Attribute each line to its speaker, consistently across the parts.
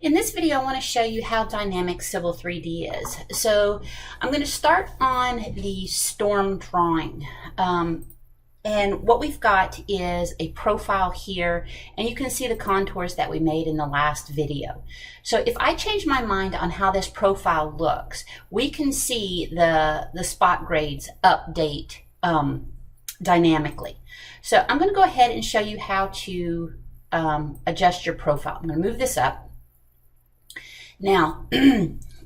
Speaker 1: In this video, I want to show you how dynamic Civil 3D is. So I'm going to start on the storm drawing. And what we've got is a profile here, and you can see the contours that we made in the last video. So if I change my mind on how this profile looks, we can see the spot grades update dynamically. So I'm going to go ahead and show you how to adjust your profile. I'm going to move this up. Now,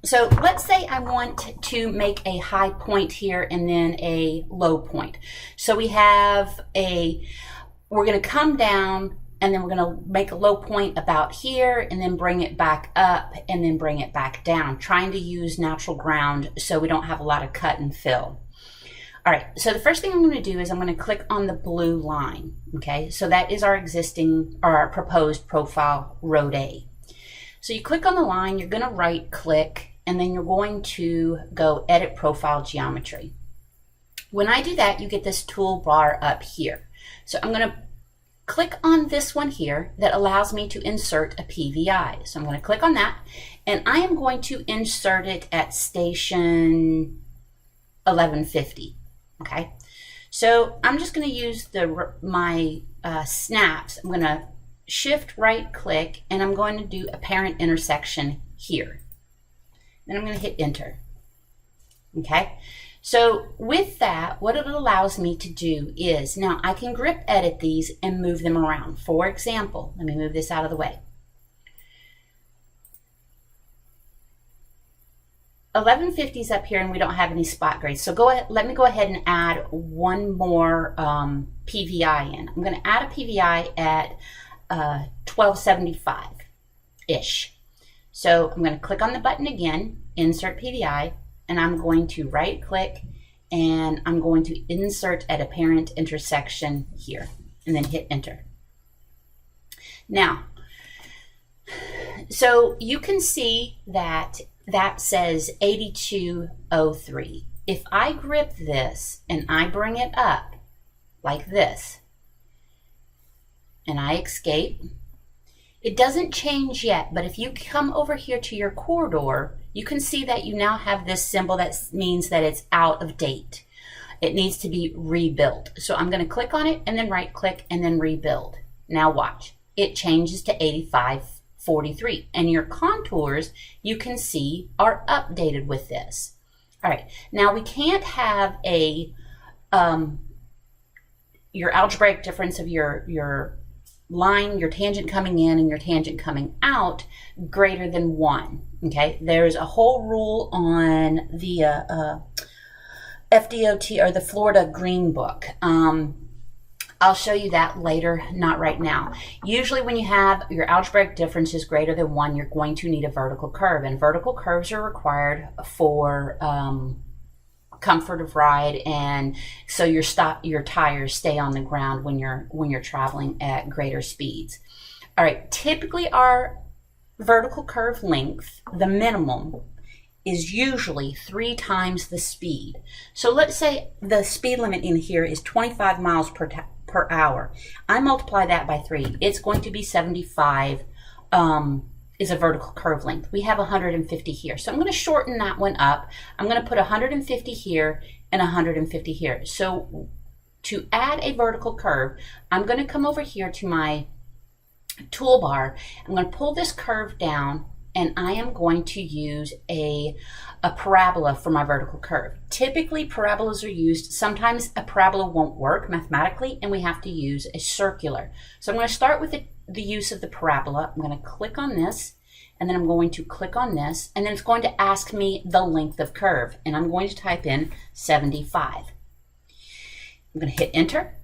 Speaker 1: so let's say I want to make a high point here and then a low point. So we have we're going to come down and then we're going to make a low point about here and then bring it back up and then bring it back down, trying to use natural ground so we don't have a lot of cut and fill. All right, so the first thing I'm going to do is I'm going to click on the blue line. Okay, so that is our existing or our proposed profile, Road A. So you click on the line, you're going to right click, and then you're going to go Edit Profile Geometry. When I do that, you get this toolbar up here. So I'm going to click on this one here that allows me to insert a PVI. So I'm going to click on that, and I am going to insert it at station 1150. Okay, so I'm just going to use my snaps. I'm going to shift right click and I'm going to do apparent intersection here. Then I'm going to hit enter. Okay, so with that, what it allows me to do is now I can grip edit these and move them around. For example, let me move this out of the way. 1150 is up here and we don't have any spot grades. So let me go ahead and add one more PVI in. I'm going to add a PVI at 1275-ish. So I'm going to click on the button again, insert PVI, and I'm going to right click and I'm going to insert at apparent intersection here and then hit enter. Now, so you can see that says 8203. If I grip this and I bring it up like this, and I escape, it doesn't change yet, but if you come over here to your corridor, you can see that you now have this symbol that means that it's out of date. It needs to be rebuilt. So I'm going to click on it and then right click and then rebuild. Now watch, it changes to 8543, and your contours you can see are updated with this. All right, now we can't have your algebraic difference of your line, your tangent coming in and your tangent coming out greater than 1. Okay, there's a whole rule on the FDOT or the Florida Green Book. I'll show you that later, not right now. Usually when you have your algebraic differences greater than 1, you're going to need a vertical curve, and vertical curves are required for comfort of ride, and so your tires stay on the ground when you're traveling at greater speeds. All right, typically our vertical curve length, the minimum, is usually 3 times the speed. So let's say the speed limit in here is 25 miles per hour. I multiply that by 3. It's going to be 75 is a vertical curve length. We have 150 here. So I'm going to shorten that one up. I'm going to put 150 here and 150 here. So to add a vertical curve, I'm going to come over here to my toolbar. I'm going to pull this curve down and I am going to use a parabola for my vertical curve. Typically parabolas are used. Sometimes a parabola won't work mathematically and we have to use a circular. So I'm going to start with the use of the parabola. I'm going to click on this and then I'm going to click on this and then it's going to ask me the length of curve and I'm going to type in 75. I'm going to hit enter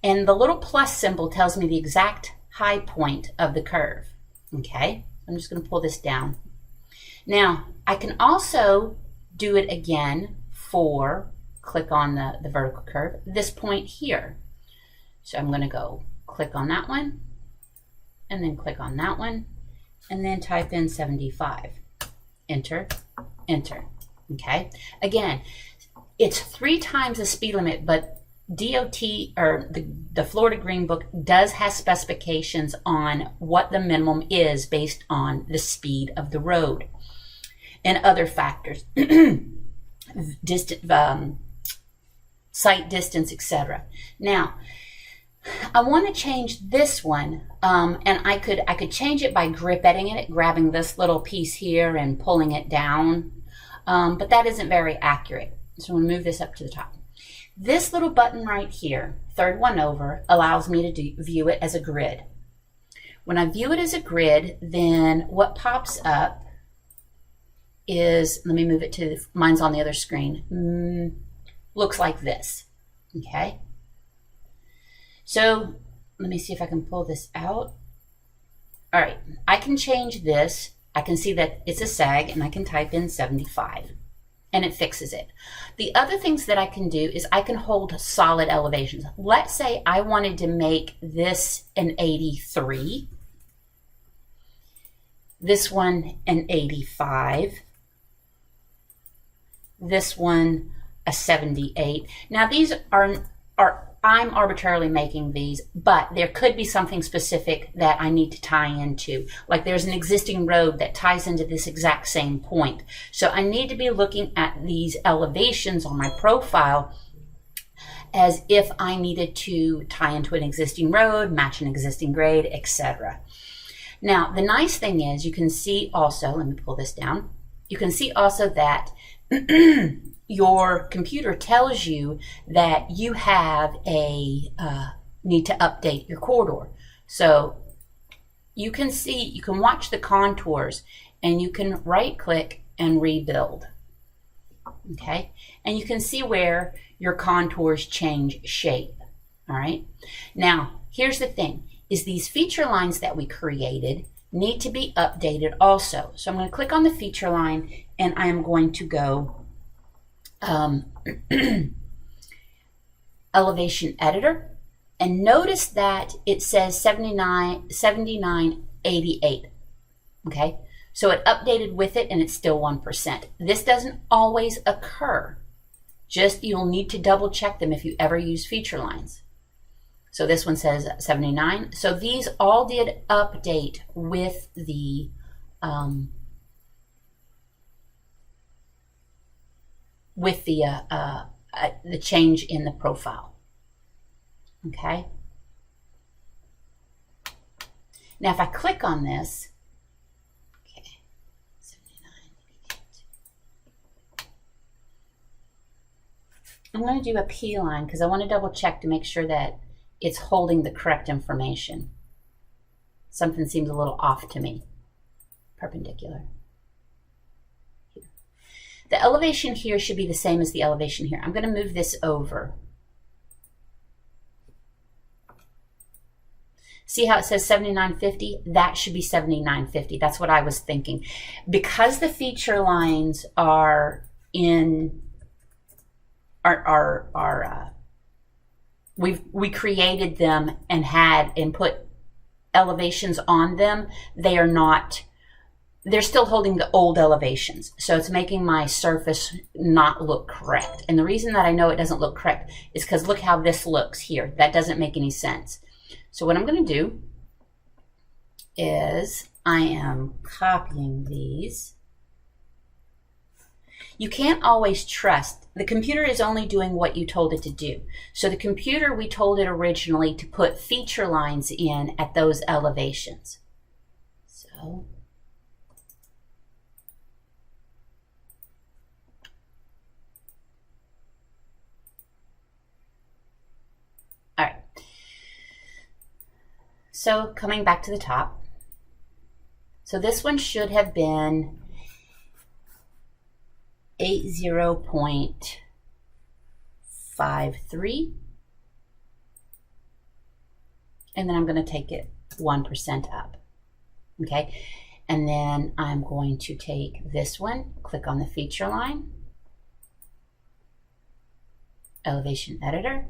Speaker 1: and the little plus symbol tells me the exact high point of the curve. Okay, I'm just going to pull this down. Now I can also do it again for click on the vertical curve, this point here. So I'm going to go click on that one and then click on that one and then type in 75. Enter, enter. Okay, again, it's 3 times the speed limit, but DOT, or the Florida Green Book, does have specifications on what the minimum is based on the speed of the road and other factors, distant, sight distance, etc. Now, I want to change this one, and I could change it by grip-etting it, grabbing this little piece here and pulling it down, but that isn't very accurate. So I'm going to move this up to the top. This little button right here, third one over, allows me to view it as a grid. When I view it as a grid, then what pops up is, let me move it to, mine's on the other screen, looks like this, okay? So let me see if I can pull this out. All right, I can change this. I can see that it's a sag, and I can type in 75. And it fixes it. The other things that I can do is I can hold solid elevations. Let's say I wanted to make this an 83, this one an 85, this one a 78. Now these are I'm arbitrarily making these, but there could be something specific that I need to tie into. Like there's an existing road that ties into this exact same point. So I need to be looking at these elevations on my profile as if I needed to tie into an existing road, match an existing grade, etc. Now, the nice thing is you can see also, let me pull this down, you can see also that your computer tells you that you have a need to update your corridor. So you can see, you can watch the contours, and you can right click and rebuild. Okay, and you can see where your contours change shape. All right, now here's the thing, is these feature lines that we created need to be updated also. So I'm going to click on the feature line, and I am going to go elevation editor, and notice that it says 7988. Okay, so it updated with it, and it's still 1%. This doesn't always occur. Just, you'll need to double check them if you ever use feature lines. So this one says 79. So these all did update with the change in the profile. Okay. Now if I click on this, okay, 7988. I'm going to do a P line because I want to double check to make sure that it's holding the correct information. Something seems a little off to me. Perpendicular. Here. The elevation here should be the same as the elevation here. I'm going to move this over. See how it says 7950? That should be 7950. That's what I was thinking. Because the feature lines are in we created them and put elevations on them. They're still holding the old elevations. So it's making my surface not look correct. And the reason that I know it doesn't look correct is because look how this looks here. That doesn't make any sense. So what I'm going to do is I am copying these. You can't always trust. The computer is only doing what you told it to do. So the computer, we told it originally to put feature lines in at those elevations. So all right. So coming back to the top. So this one should have been 80.53, and then I'm going to take it 1% up. Okay, and then I'm going to take this one, click on the feature line, elevation editor.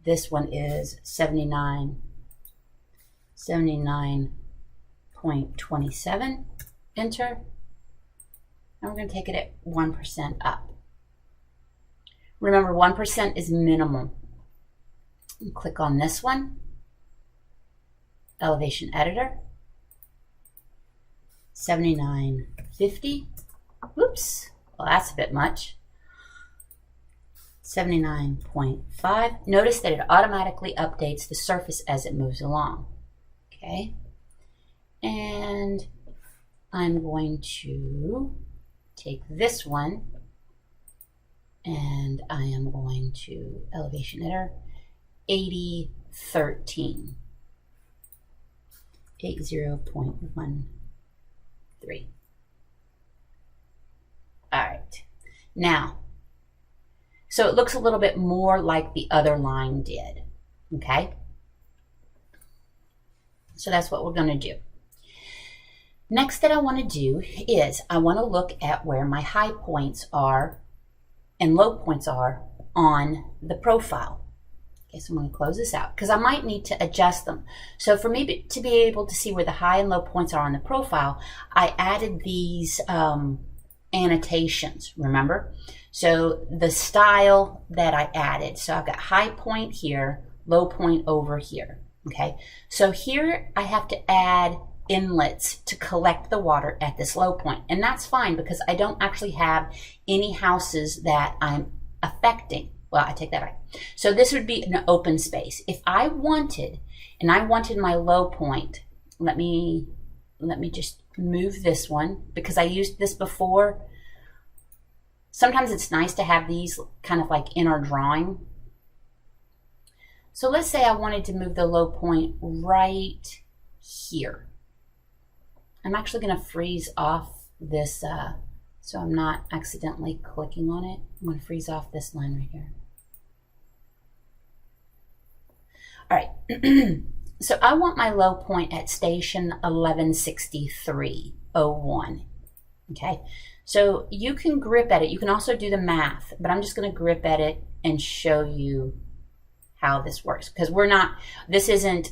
Speaker 1: This one is 79.27, enter. And we're going to take it at 1% up. Remember, 1% is minimum. Click on this one, elevation editor, 79.50. Whoops, well, that's a bit much. 79.5. Notice that it automatically updates the surface as it moves along. Okay, and I'm going to take this one and I am going to elevation editor 80.13. 80.13. All right, now, so it looks a little bit more like the other line did, okay? So that's what we're going to do. Next that I want to do is I want to look at where my high points are and low points are on the profile. Okay, so I'm going to close this out because I might need to adjust them. So for me to be able to see where the high and low points are on the profile, I added these annotations, remember? So the style that I added, so I've got high point here, low point over here. Okay, so here I have to add inlets to collect the water at this low point, and that's fine because I don't actually have any houses that I'm affecting. Well, I take that back. So this would be an open space. If I wanted, and I wanted my low point, let me just move this one because I used this before. Sometimes it's nice to have these kind of like in our drawing. So let's say I wanted to move the low point right here. I'm actually going to freeze off this so I'm not accidentally clicking on it. I'm going to freeze off this line right here. All right, so I want my low point at station 1163.01. Okay, so you can grip edit. You can also do the math, but I'm just going to grip edit and show you how this works because this isn't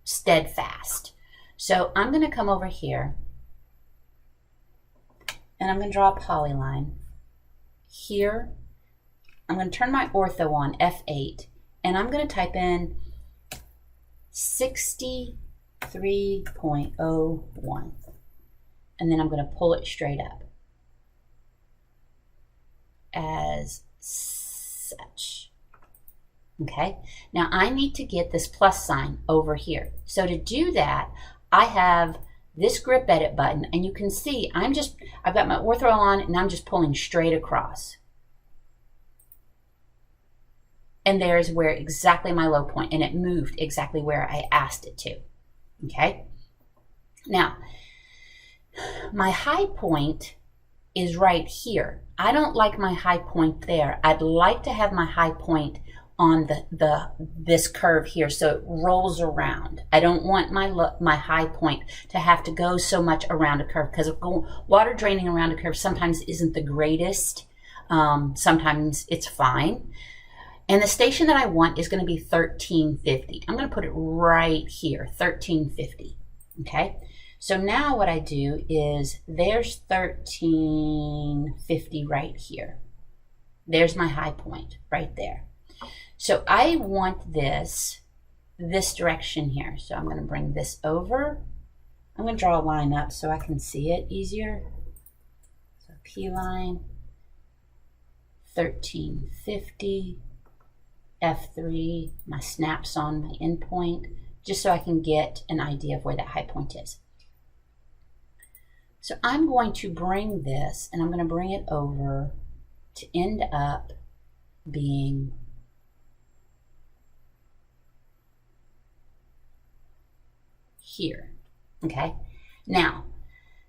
Speaker 1: steadfast. So I'm going to come over here and I'm going to draw a polyline here. I'm going to turn my ortho on F8 and I'm going to type in 63.01 and then I'm going to pull it straight up as such. Okay, now I need to get this plus sign over here. So to do that, I have this grip edit button and you can see I've got my ortho on and I'm just pulling straight across. And there's where exactly my low point, and it moved exactly where I asked it to. Okay, now my high point is right here. I don't like my high point there. I'd like to have my high point on this curve here so it rolls around. I don't want my high point to have to go so much around a curve because water draining around a curve sometimes isn't the greatest. Sometimes it's fine. And the station that I want is going to be 1350. I'm going to put it right here, 1350. Okay, so now what I do is there's 1350 right here. There's my high point right there. So I want this direction here. So I'm going to bring this over. I'm going to draw a line up so I can see it easier. So P line, 1350. F3, my snaps on my endpoint, just so I can get an idea of where that high point is. So I'm going to bring this and I'm going to bring it over to end up being here. Okay, now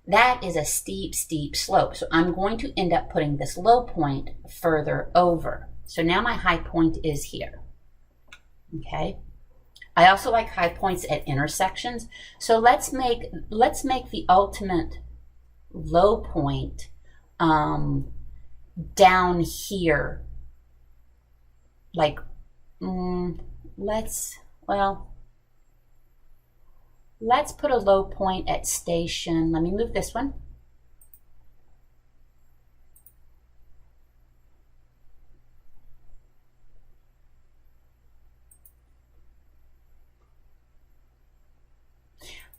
Speaker 1: that is a steep slope, so I'm going to end up putting this low point further over. So now my high point is here. Okay, I also like high points at intersections, so let's make the ultimate low point down here. Like let's put a low point at station, let me move this one.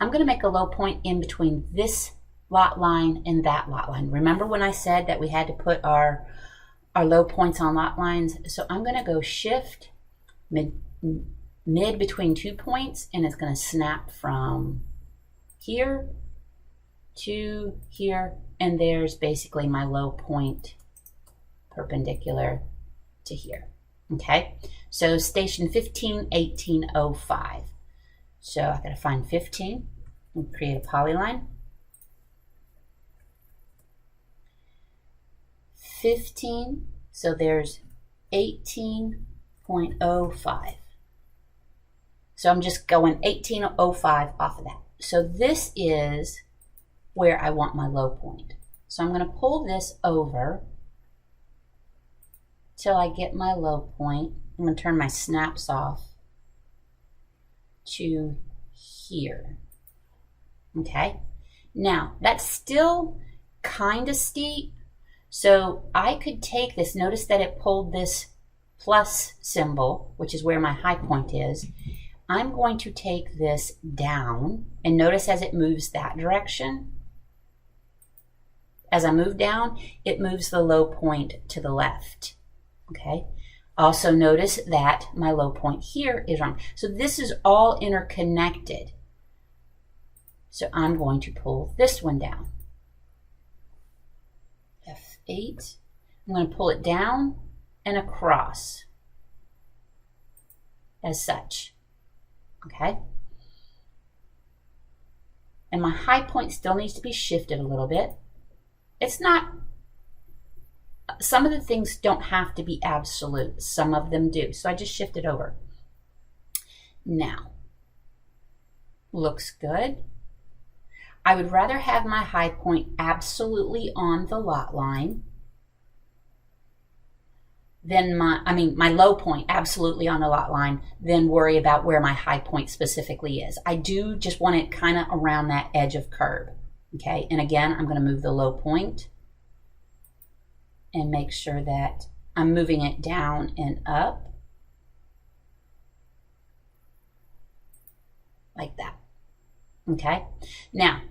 Speaker 1: I'm going to make a low point in between this lot line and that lot line. Remember when I said that we had to put our low points on lot lines? So I'm going to go shift mid between 2 points, and it's going to snap from here to here, and there's basically my low point perpendicular to here. Okay, so station 15, 1805. So I gotta find 15 and create a polyline. 15, so there's 18.05. So I'm just going 1805 off of that. So this is where I want my low point. So I'm going to pull this over till I get my low point. I'm going to turn my snaps off to here. Okay, now that's still kind of steep, so I could take this. Notice that it pulled this plus symbol, which is where my high point is. I'm going to take this down, and notice as it moves that direction, as I move down, it moves the low point to the left. Okay, also notice that my low point here is wrong. So this is all interconnected. So I'm going to pull this one down. F8. I'm going to pull it down and across as such. Okay. And my high point still needs to be shifted a little bit. It's not, some of the things don't have to be absolute. Some of them do. So I just shift it over. Now, looks good. I would rather have my high point absolutely on the lot line than my low point absolutely on the lot line, then worry about where my high point specifically is. I do just want it kind of around that edge of curve. Okay, and again, I'm going to move the low point and make sure that I'm moving it down and up like that. Okay, now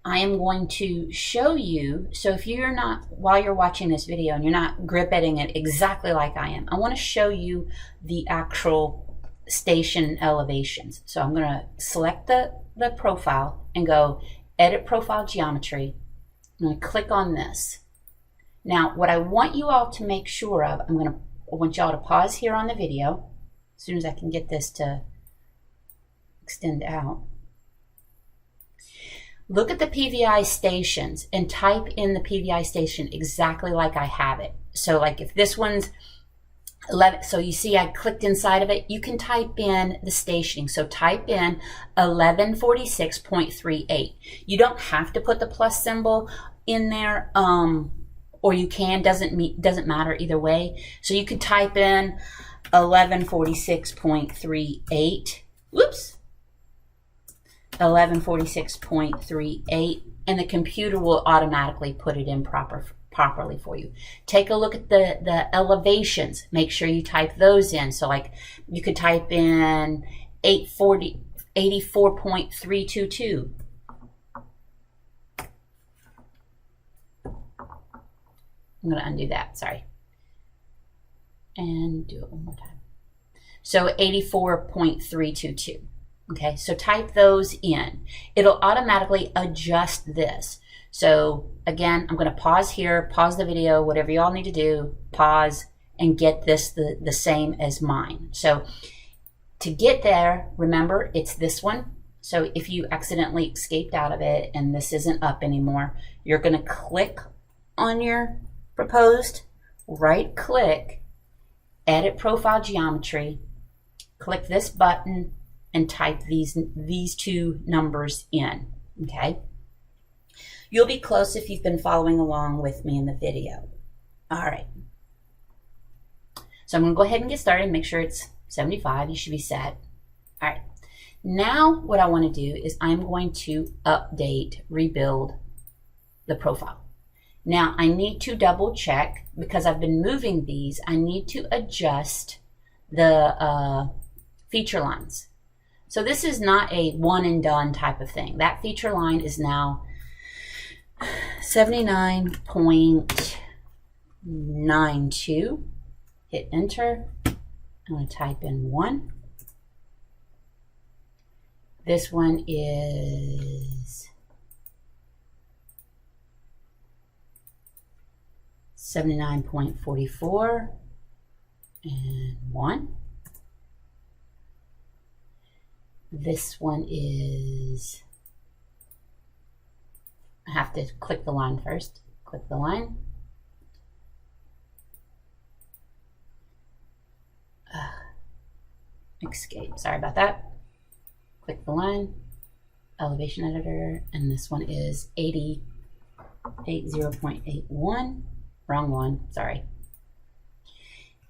Speaker 1: I am going to show you, so if you're not, while you're watching this video and you're not grip-editing it exactly like I am, I want to show you the actual station elevations. So I'm going to select the profile and go Edit Profile Geometry. I'm going to click on this. Now, what I want you all to make sure of, I want you all to pause here on the video as soon as I can get this to extend out. Look at the PVI stations and type in the PVI station exactly like I have it. So like if this one's 11, so you see I clicked inside of it, you can type in the stationing. So type in 1146.38. You don't have to put the plus symbol in there, or you can, doesn't matter either way. So you could type in 1146.38. Whoops. 1146.38, and the computer will automatically put it in properly for you. Take a look at the elevations. Make sure you type those in. So like you could type in 84.322. I'm going to undo that, sorry. And do it one more time. So 84.322. Okay, so type those in. It'll automatically adjust this. So again, I'm going to pause here, pause the video, whatever you all need to do, pause and get this the same as mine. So to get there, remember it's this one. So if you accidentally escaped out of it and this isn't up anymore, you're going to click on your proposed, right click, Edit Profile Geometry, click this button, and type these two numbers in. Okay, you'll be close if you've been following along with me in the video. All right, so I'm going to go ahead and get started. Make sure it's 75. You should be set. All right, now what I want to do is I'm going to rebuild the profile. Now I need to double check, because I've been moving these, I need to adjust the feature lines. So this is not a one and done type of thing. That feature line is now 79.92. Hit enter. I'm going to type in 1. This one is 79.44 and 1. This one is, I have to click the line first. Click the line. Escape, sorry about that. Click the line, elevation editor, and this one is 80.81. Wrong one, sorry.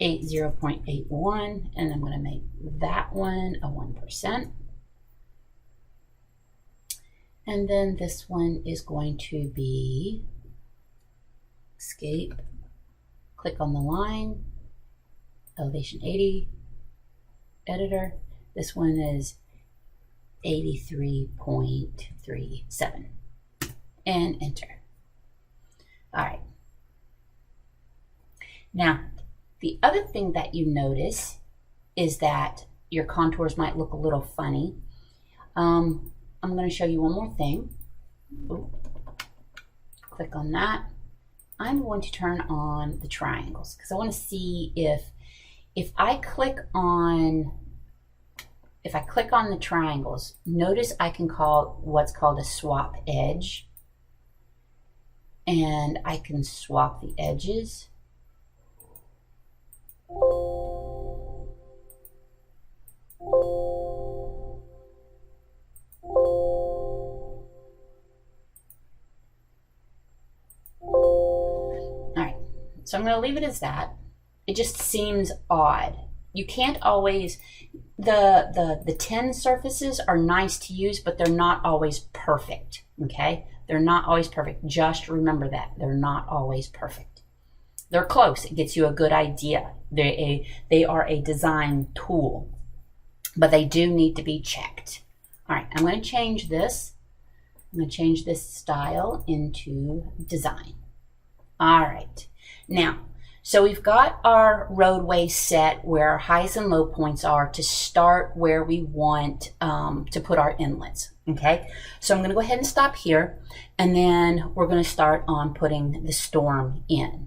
Speaker 1: 80.81, and I'm going to make that one a 1%. And then this one is going to be escape, click on the line, elevation 80, editor. This one is 83.37 and enter. All right. Now, the other thing that you notice is that your contours might look a little funny. I'm going to show you one more thing. Ooh. Click on that. I'm going to turn on the triangles because I want to see if I click on the triangles, notice I can call what's called a swap edge, and I can swap the edges. All right, so I'm going to leave it as that. It just seems odd. You can't always, the 10 surfaces are nice to use, but they're not always perfect, okay? They're not always perfect. Just remember that. They're not always perfect. They're close. It gets you a good idea. They are a design tool, but they do need to be checked. All right, I'm going to change this. I'm going to change this style into design. All right, now, so we've got our roadway set where our highs and low points are to start where we want to put our inlets, okay? So I'm going to go ahead and stop here, and then we're going to start on putting the storm in.